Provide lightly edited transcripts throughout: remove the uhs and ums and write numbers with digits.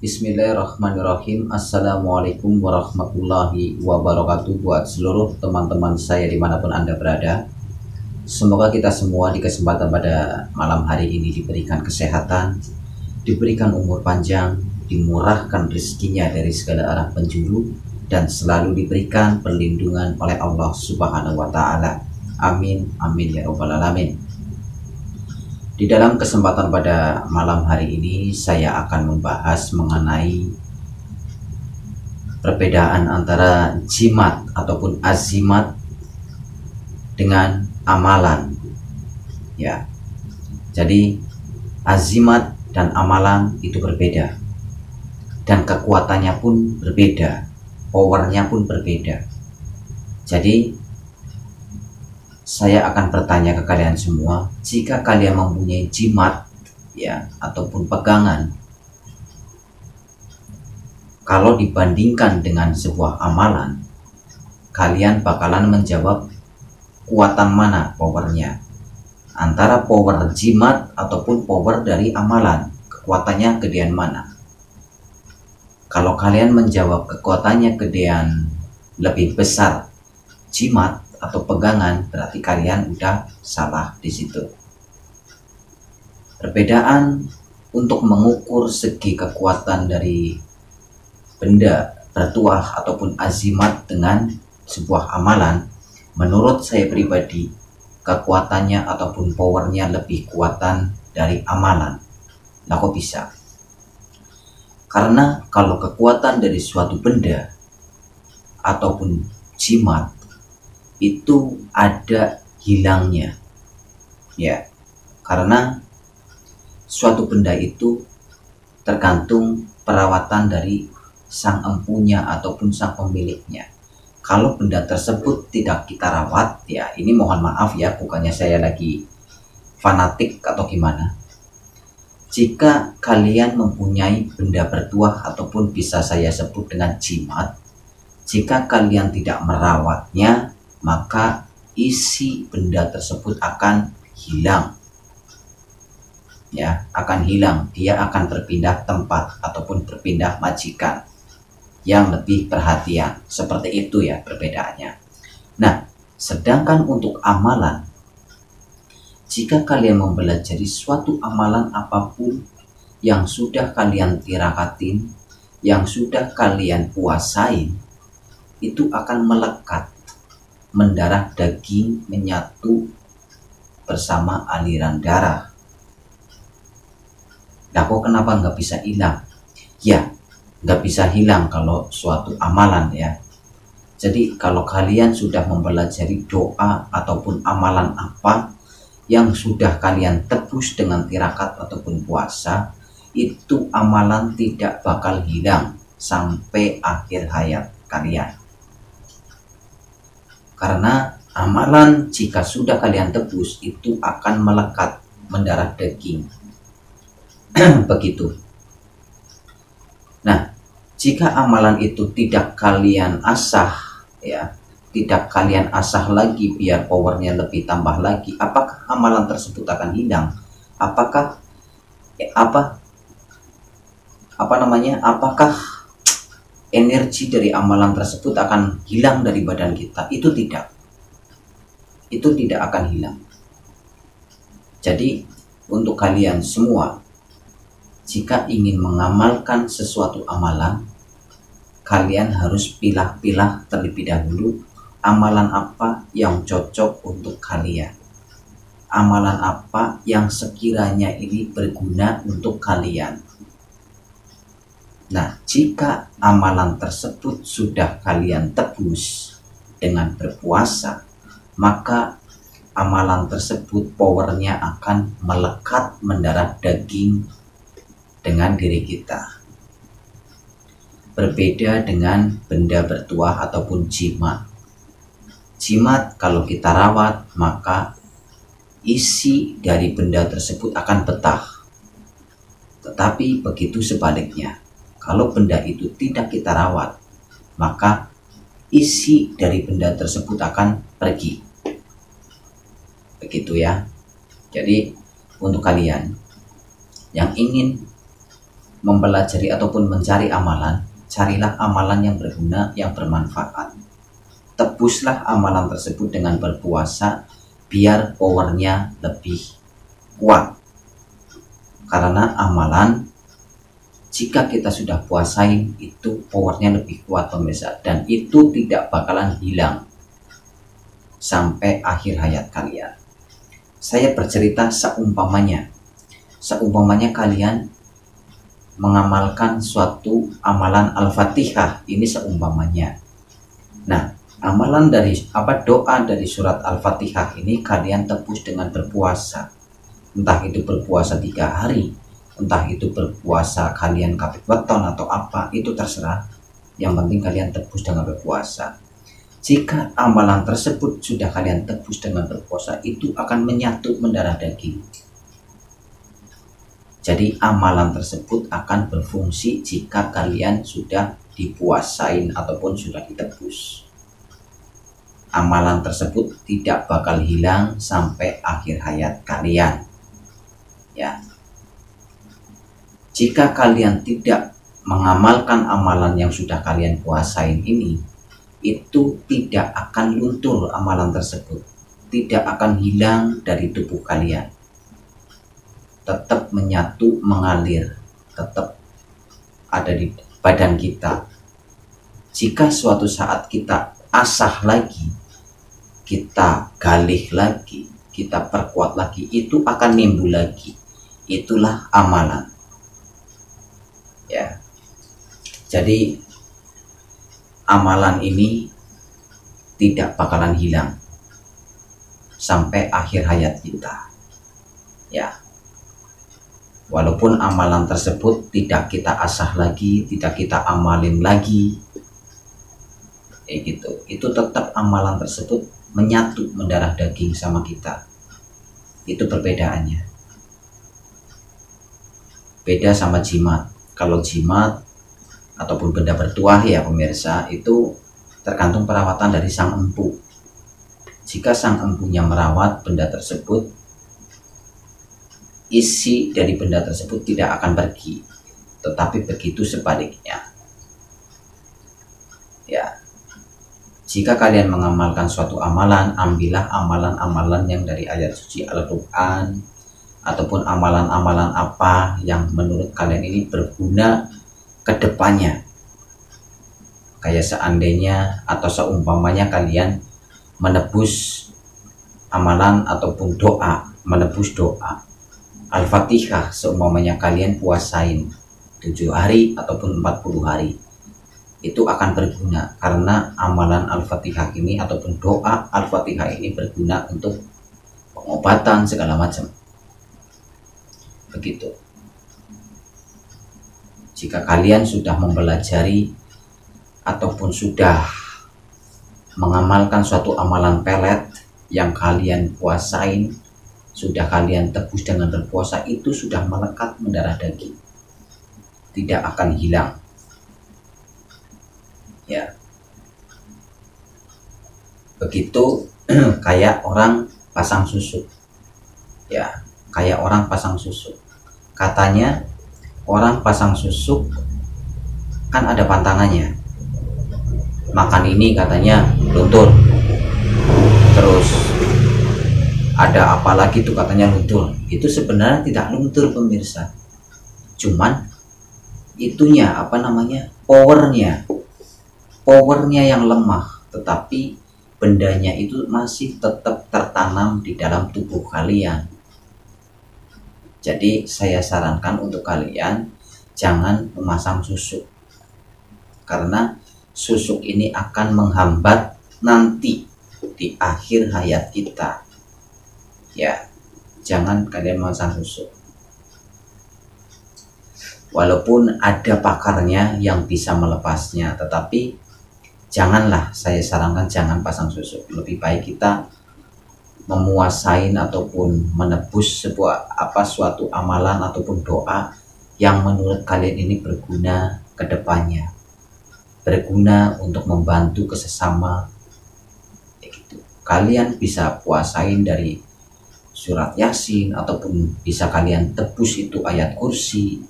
Bismillahirrahmanirrahim. Assalamualaikum warahmatullahi wabarakatuh. Buat seluruh teman-teman saya dimanapun Anda berada, semoga kita semua di kesempatan pada malam hari ini diberikan kesehatan, diberikan umur panjang, dimurahkan rezekinya dari segala arah penjuru, dan selalu diberikan perlindungan oleh Allah Subhanahu wa Ta'ala. Amin, amin ya Rabbal 'Alamin. Di dalam kesempatan pada malam hari ini, saya akan membahas mengenai perbedaan antara jimat ataupun azimat dengan amalan. Ya, jadi azimat dan amalan itu berbeda, dan kekuatannya pun berbeda, powernya pun berbeda. Jadi saya akan bertanya ke kalian semua, jika kalian mempunyai jimat ya ataupun pegangan, kalau dibandingkan dengan sebuah amalan, kalian bakalan menjawab kuatan mana powernya, antara power jimat ataupun power dari amalan, kekuatannya gedean mana? Kalau kalian menjawab kekuatannya gedean lebih besar jimat atau pegangan, berarti kalian udah salah di situ. Perbedaan untuk mengukur segi kekuatan dari benda bertuah ataupun azimat dengan sebuah amalan, menurut saya pribadi, kekuatannya ataupun powernya lebih kuatan dari amalan. Nah, kok bisa? Karena kalau kekuatan dari suatu benda ataupun jimat itu ada hilangnya, ya, karena suatu benda itu tergantung perawatan dari sang empunya ataupun sang pemiliknya. Kalau benda tersebut tidak kita rawat, ya ini mohon maaf ya, bukannya saya lagi fanatik atau gimana. Jika kalian mempunyai benda bertuah ataupun bisa saya sebut dengan jimat, jika kalian tidak merawatnya, maka isi benda tersebut akan hilang. Ya, akan hilang. Dia akan berpindah tempat ataupun berpindah majikan yang lebih perhatian. Seperti itu ya perbedaannya. Nah, sedangkan untuk amalan, jika kalian mempelajari suatu amalan apapun yang sudah kalian tirakatin, yang sudah kalian puasain, itu akan melekat, mendarah daging, menyatu bersama aliran darah. Nah, kok kenapa nggak bisa hilang? Ya, nggak bisa hilang kalau suatu amalan ya. Jadi kalau kalian sudah mempelajari doa ataupun amalan apa yang sudah kalian tebus dengan tirakat ataupun puasa, itu amalan tidak bakal hilang sampai akhir hayat kalian. Karena amalan jika sudah kalian tebus itu akan melekat, mendarah daging. Begitu. Nah, jika amalan itu tidak kalian asah, ya, tidak kalian asah lagi biar powernya lebih tambah lagi, apakah amalan tersebut akan hilang? Apakah apakah energi dari amalan tersebut akan hilang dari badan kita? Itu tidak akan hilang. Jadi untuk kalian semua, jika ingin mengamalkan sesuatu amalan, kalian harus pilah-pilah terlebih dahulu amalan apa yang cocok untuk kalian, amalan apa yang sekiranya ini berguna untuk kalian. Nah, jika amalan tersebut sudah kalian tebus dengan berpuasa, maka amalan tersebut powernya akan melekat, mendarah daging dengan diri kita. Berbeda dengan benda bertuah ataupun jimat. Jimat kalau kita rawat, maka isi dari benda tersebut akan betah. Tetapi begitu sebaliknya, kalau benda itu tidak kita rawat, maka isi dari benda tersebut akan pergi. Begitu ya. Jadi untuk kalian yang ingin mempelajari ataupun mencari amalan, carilah amalan yang berguna, yang bermanfaat. Tebuslah amalan tersebut dengan berpuasa biar powernya lebih kuat. Karena amalan jika kita sudah puasain itu powernya lebih kuat pemirsa, dan itu tidak bakalan hilang sampai akhir hayat kalian. Saya bercerita seumpamanya kalian mengamalkan suatu amalan Al-Fatihah, ini seumpamanya. Nah, amalan dari doa dari surat Al-Fatihah ini kalian tebus dengan berpuasa. Entah itu berpuasa 3 hari, entah itu berpuasa kalian kapit weton atau apa, itu terserah. Yang penting kalian tebus dengan berpuasa. Jika amalan tersebut sudah kalian tebus dengan berpuasa, itu akan menyatu mendarah daging. Jadi amalan tersebut akan berfungsi jika kalian sudah dipuasain ataupun sudah ditebus. Amalan tersebut tidak bakal hilang sampai akhir hayat kalian. Ya. Jika kalian tidak mengamalkan amalan yang sudah kalian puasain ini, itu tidak akan luntur amalan tersebut, tidak akan hilang dari tubuh kalian, tetap menyatu, mengalir, tetap ada di badan kita. Jika suatu saat kita asah lagi, kita galih lagi, kita perkuat lagi, itu akan nimbul lagi. Itulah amalan. Ya. Jadi amalan ini tidak bakalan hilang sampai akhir hayat kita. Ya. Walaupun amalan tersebut tidak kita asah lagi, tidak kita amalin lagi, gitu, itu tetap amalan tersebut menyatu mendarah daging sama kita. Itu perbedaannya. Beda sama jimat. Kalau jimat ataupun benda bertuah ya pemirsa, itu tergantung perawatan dari sang empu. Jika sang empunya merawat benda tersebut, isi dari benda tersebut tidak akan pergi, tetapi begitu sebaliknya. Ya, jika kalian mengamalkan suatu amalan, ambillah amalan-amalan yang dari ayat suci Al-Quran, ataupun amalan-amalan apa yang menurut kalian ini berguna ke depannya. Kayak seandainya atau seumpamanya kalian menebus amalan ataupun doa, menebus doa Al-Fatihah, seumpamanya kalian puasain 7 hari ataupun 40 hari, itu akan berguna karena amalan Al-Fatihah ini ataupun doa Al-Fatihah ini berguna untuk pengobatan segala macam. Begitu. Jika kalian sudah mempelajari ataupun sudah mengamalkan suatu amalan pelet yang kalian puasain, sudah kalian tebus dengan berpuasa, itu sudah melekat mendarah daging, tidak akan hilang. Ya, begitu. Kayak orang pasang susuk. Ya, kayak orang pasang susuk. Katanya orang pasang susuk kan ada pantangannya. Makan ini katanya luntur, terus ada apa lagi tuh katanya luntur. Itu sebenarnya tidak luntur pemirsa, cuman itunya powernya yang lemah, tetapi bendanya itu masih tetap tertanam di dalam tubuh kalian. Jadi saya sarankan untuk kalian jangan memasang susuk, karena susuk ini akan menghambat nanti di akhir hayat kita. Ya, jangan kalian memasang susuk. Walaupun ada pakarnya yang bisa melepasnya, tetapi janganlah, saya sarankan jangan pasang susuk. Lebih baik kita memuasain ataupun menebus suatu amalan ataupun doa yang menurut kalian ini berguna ke depannya, berguna untuk membantu ke sesama. Gitu. Kalian bisa puasain dari surat Yasin ataupun bisa kalian tebus itu ayat kursi,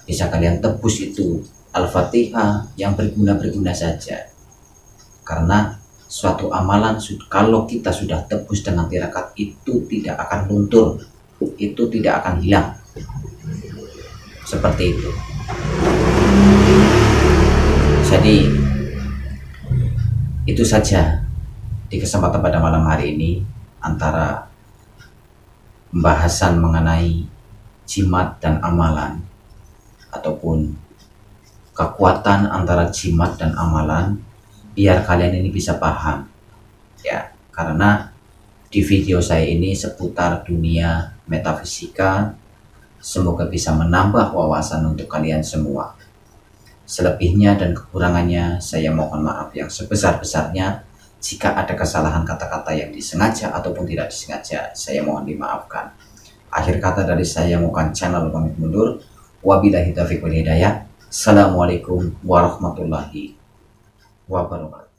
Bisa kalian tebus itu Al-Fatihah yang berguna-berguna saja. Karena suatu amalan kalau kita sudah tebus dengan tirakat itu tidak akan luntur, itu tidak akan hilang. Seperti itu. Jadi itu saja di kesempatan pada malam hari ini, antara pembahasan mengenai jimat dan amalan, ataupun kekuatan antara jimat dan amalan, biar kalian ini bisa paham ya. Karena di video saya ini seputar dunia metafisika, semoga bisa menambah wawasan untuk kalian semua. Selebihnya dan kekurangannya saya mohon maaf yang sebesar-besarnya. Jika ada kesalahan kata-kata yang disengaja ataupun tidak disengaja, saya mohon dimaafkan. Akhir kata dari saya, Mukan Channel pamit mundur. Wabillahi taufiq wal hidayah. Assalamualaikum warahmatullahi wabarakatuh.